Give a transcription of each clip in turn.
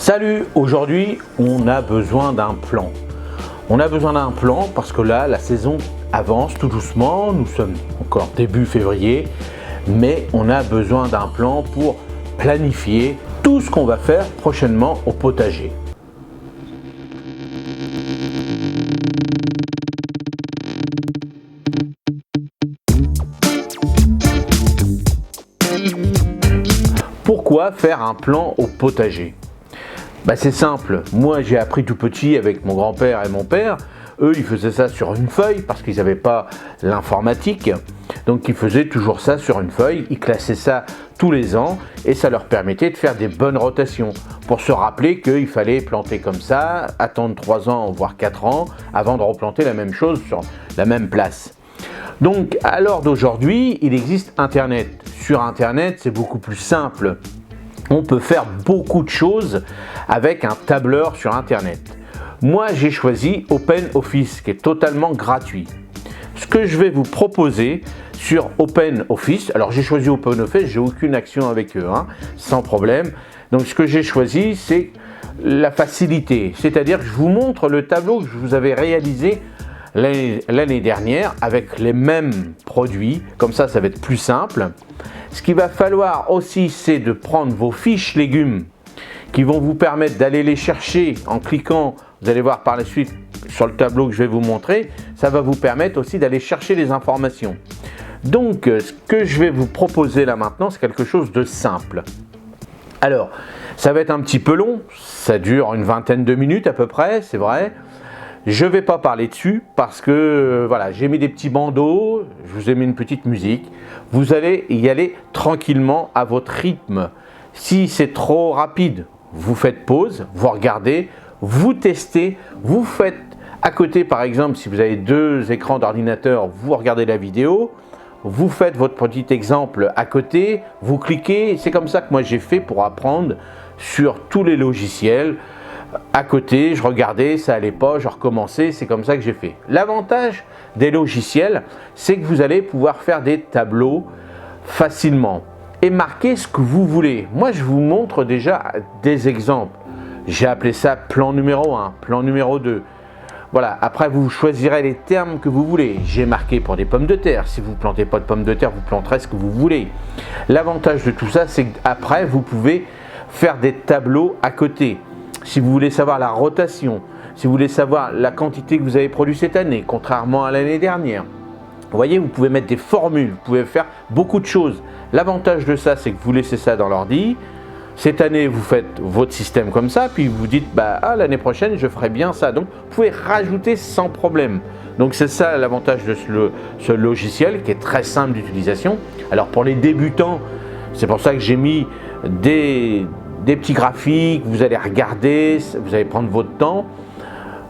Salut, aujourd'hui on a besoin d'un plan. On a besoin d'un plan parce que là la saison avance tout doucement, nous sommes encore début février, mais on a besoin d'un plan pour planifier tout ce qu'on va faire prochainement au potager. Pourquoi faire un plan au potager ? C'est simple, moi j'ai appris tout petit avec mon grand-père et mon père. Eux ils faisaient ça sur une feuille parce qu'ils n'avaient pas l'informatique. Donc ils faisaient toujours ça sur une feuille, ils classaient ça tous les ans et ça leur permettait de faire des bonnes rotations pour se rappeler qu'il fallait planter comme ça, attendre 3 ans voire 4 ans avant de replanter la même chose sur la même place. Donc à l'heure d'aujourd'hui il existe Internet. Sur Internet c'est beaucoup plus simple. On peut faire beaucoup de choses avec un tableur sur Internet. Moi, j'ai choisi OpenOffice qui est totalement gratuit. Ce que je vais vous proposer sur OpenOffice, alors j'ai choisi OpenOffice, j'ai aucune action avec eux, sans problème. Donc ce que j'ai choisi, c'est la facilité, c'est-à-dire que je vous montre le tableau que je vous avais réalisé l'année dernière avec les mêmes produits, comme ça va être plus simple. Ce qu'il va falloir aussi, c'est de prendre vos fiches légumes qui vont vous permettre d'aller les chercher en cliquant. Vous allez voir par la suite sur le tableau que je vais vous montrer, ça va vous permettre aussi d'aller chercher les informations. Donc, ce que je vais vous proposer là maintenant, c'est quelque chose de simple. Alors, ça va être un petit peu long, ça dure une vingtaine de minutes à peu près, c'est vrai. Je ne vais pas parler dessus parce que voilà, j'ai mis des petits bandeaux, je vous ai mis une petite musique. Vous allez y aller tranquillement à votre rythme. Si c'est trop rapide, vous faites pause, vous regardez, vous testez, vous faites à côté par exemple, si vous avez 2 écrans d'ordinateur, vous regardez la vidéo, vous faites votre petit exemple à côté, vous cliquez. C'est comme ça que moi j'ai fait pour apprendre sur tous les logiciels. À côté, je regardais, ça allait pas, je recommençais, c'est comme ça que j'ai fait. L'avantage des logiciels, c'est que vous allez pouvoir faire des tableaux facilement et marquer ce que vous voulez. Moi, je vous montre déjà des exemples. J'ai appelé ça plan numéro 1, plan numéro 2. Voilà, après vous choisirez les termes que vous voulez. J'ai marqué pour des pommes de terre. Si vous ne plantez pas de pommes de terre, vous planterez ce que vous voulez. L'avantage de tout ça, c'est qu'après, vous pouvez faire des tableaux à côté. Si vous voulez savoir la rotation, si vous voulez savoir la quantité que vous avez produit cette année, contrairement à l'année dernière, vous voyez, vous pouvez mettre des formules, vous pouvez faire beaucoup de choses. L'avantage de ça, c'est que vous laissez ça dans l'ordi. Cette année, vous faites votre système comme ça, puis vous dites, l'année prochaine, je ferai bien ça. Donc, vous pouvez rajouter sans problème. Donc, c'est ça l'avantage de ce logiciel qui est très simple d'utilisation. Alors, pour les débutants, c'est pour ça que j'ai mis des petits graphiques, vous allez regarder, vous allez prendre votre temps.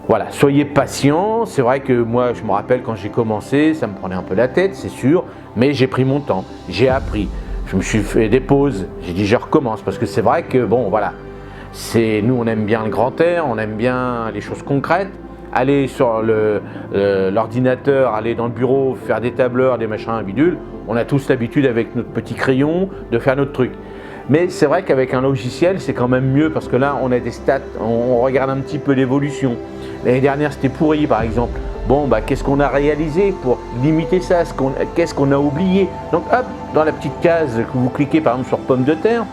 Voilà, soyez patient. C'est vrai que moi, je me rappelle quand j'ai commencé, ça me prenait un peu la tête, c'est sûr, mais j'ai pris mon temps, j'ai appris. Je me suis fait des pauses, j'ai dit je recommence parce que c'est vrai que bon, voilà, nous on aime bien le grand air, on aime bien les choses concrètes. Aller sur l'ordinateur, aller dans le bureau, faire des tableurs, des machins, bidules, on a tous l'habitude avec notre petit crayon de faire notre truc. Mais c'est vrai qu'avec un logiciel, c'est quand même mieux parce que là, on a des stats, on regarde un petit peu l'évolution. L'année dernière, c'était pourri par exemple. Bon, qu'est-ce qu'on a réalisé pour limiter ça? Qu'est-ce qu'on a oublié? Donc hop, dans la petite case que vous cliquez par exemple sur pomme de terre,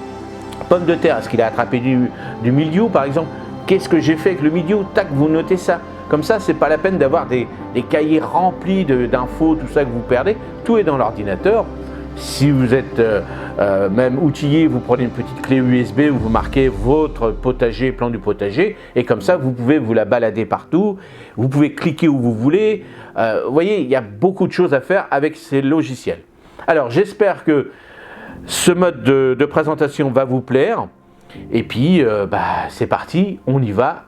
est-ce qu'il a attrapé du mildiou par exemple? Qu'est-ce que j'ai fait avec le mildiou? Tac, vous notez ça. Comme ça, c'est pas la peine d'avoir des cahiers remplis d'infos, tout ça que vous perdez. Tout est dans l'ordinateur. Si vous êtes même outillé, vous prenez une petite clé USB où vous marquez votre potager, plan du potager, et comme ça vous pouvez vous la balader partout, vous pouvez cliquer où vous voulez. Vous voyez, il y a beaucoup de choses à faire avec ces logiciels. Alors j'espère que ce mode de présentation va vous plaire, et puis c'est parti, on y va.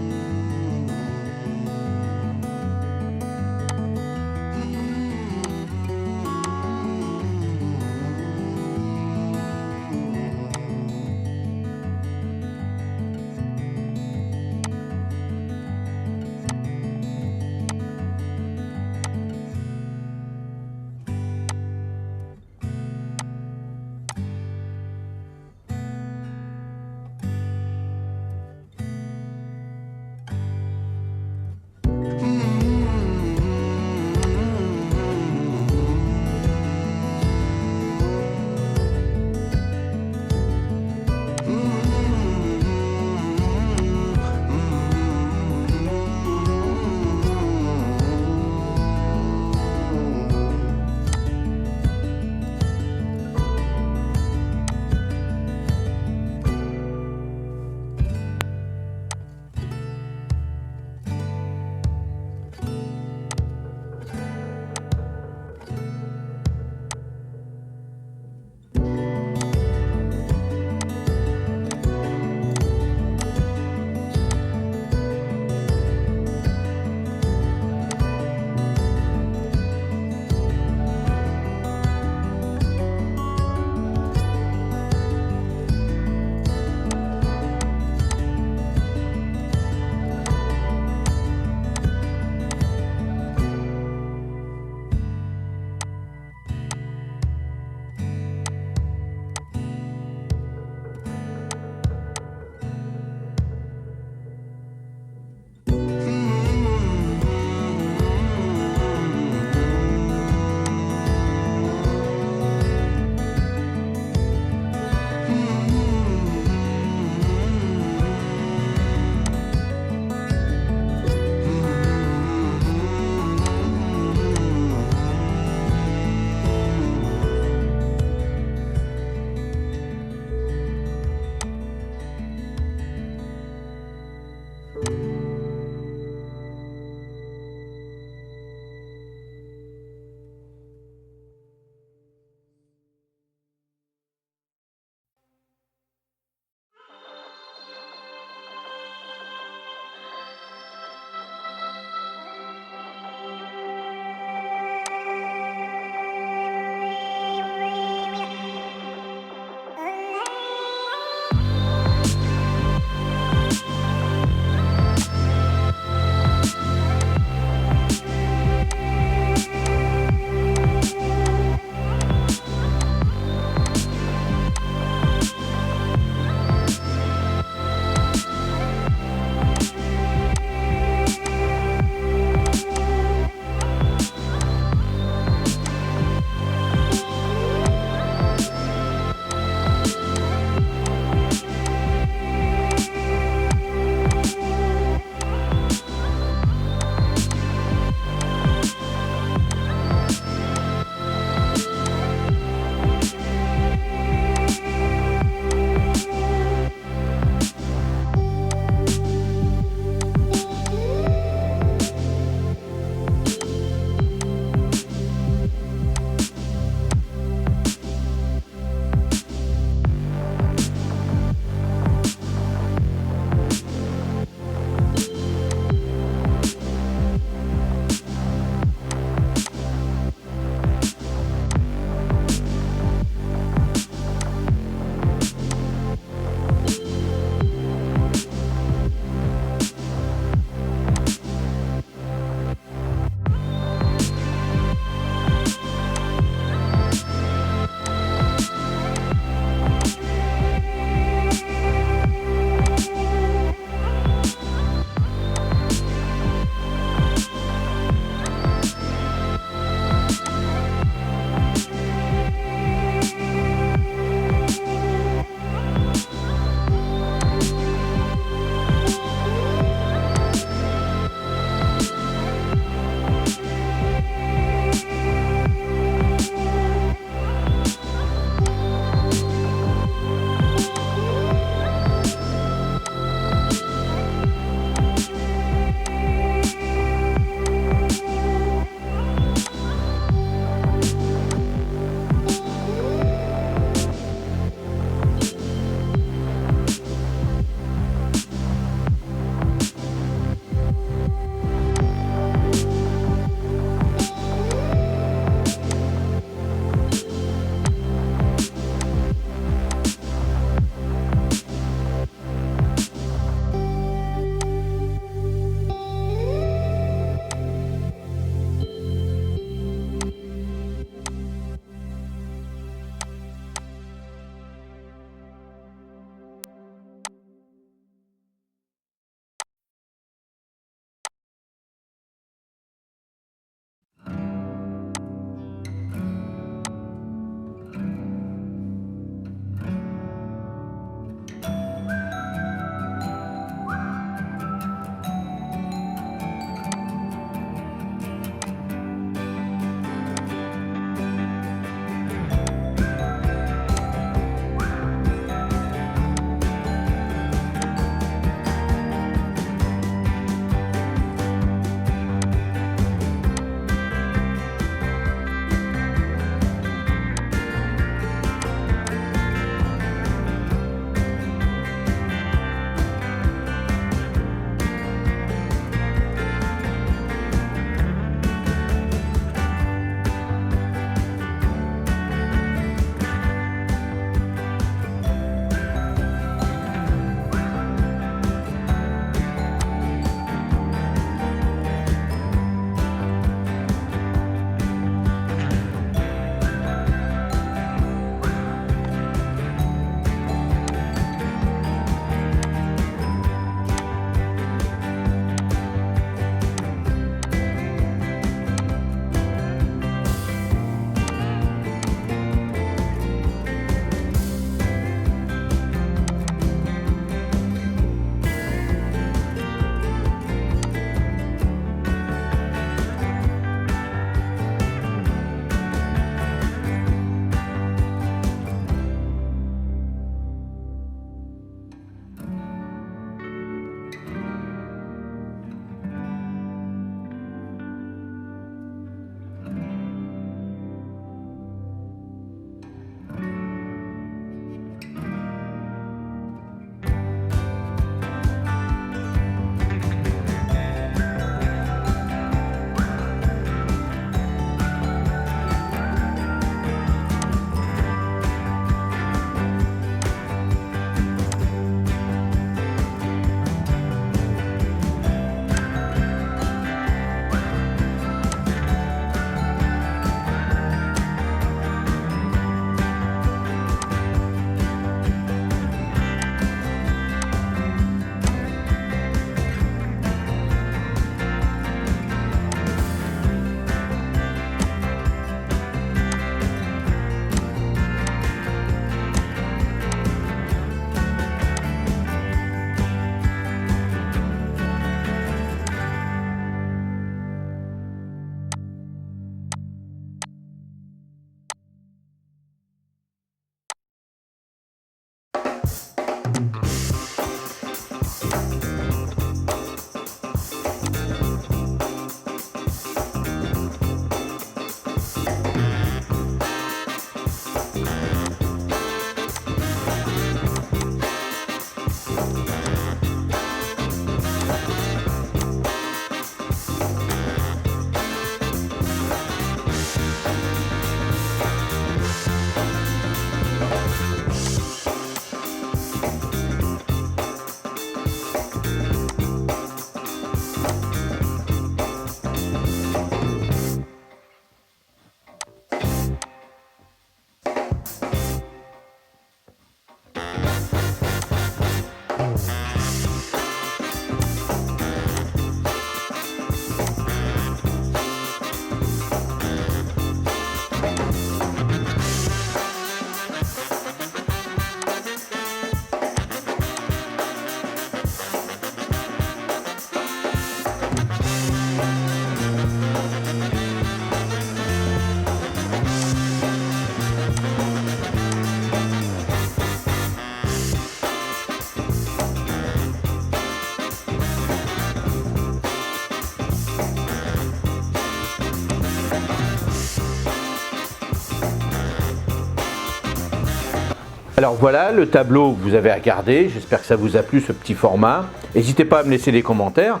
Alors voilà, le tableau vous avez à garder, j'espère que ça vous a plu ce petit format. N'hésitez pas à me laisser des commentaires.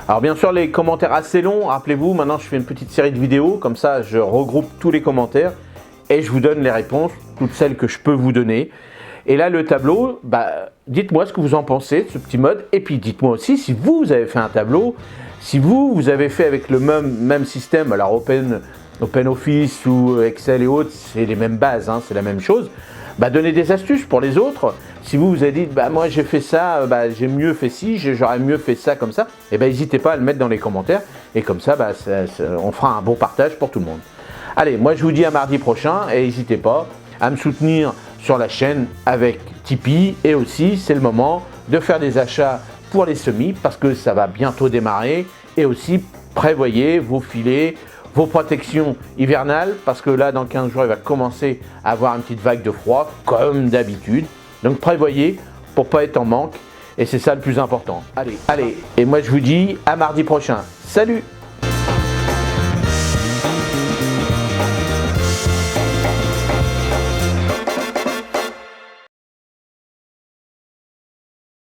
Alors bien sûr les commentaires assez longs, rappelez-vous, maintenant je fais une petite série de vidéos, comme ça je regroupe tous les commentaires et je vous donne les réponses, toutes celles que je peux vous donner. Et là le tableau, dites-moi ce que vous en pensez de ce petit mode, et puis dites-moi aussi si vous avez fait un tableau, si vous avez fait avec le même système, alors OpenOffice ou Excel et autres, c'est les mêmes bases, hein, c'est la même chose. Donnez des astuces pour les autres. Si vous avez dit, moi j'ai fait ça, j'ai mieux fait ci, j'aurais mieux fait ça comme ça, et n'hésitez pas à le mettre dans les commentaires, et comme ça, on fera un bon partage pour tout le monde. Allez, moi je vous dis à mardi prochain, et n'hésitez pas à me soutenir sur la chaîne avec Tipeee, et aussi c'est le moment de faire des achats pour les semis, parce que ça va bientôt démarrer, et aussi prévoyez vos filets, vos protections hivernales, parce que là dans 15 jours il va commencer à avoir une petite vague de froid comme d'habitude, donc prévoyez pour pas être en manque, et c'est ça le plus important. Allez, et moi je vous dis à mardi prochain. Salut!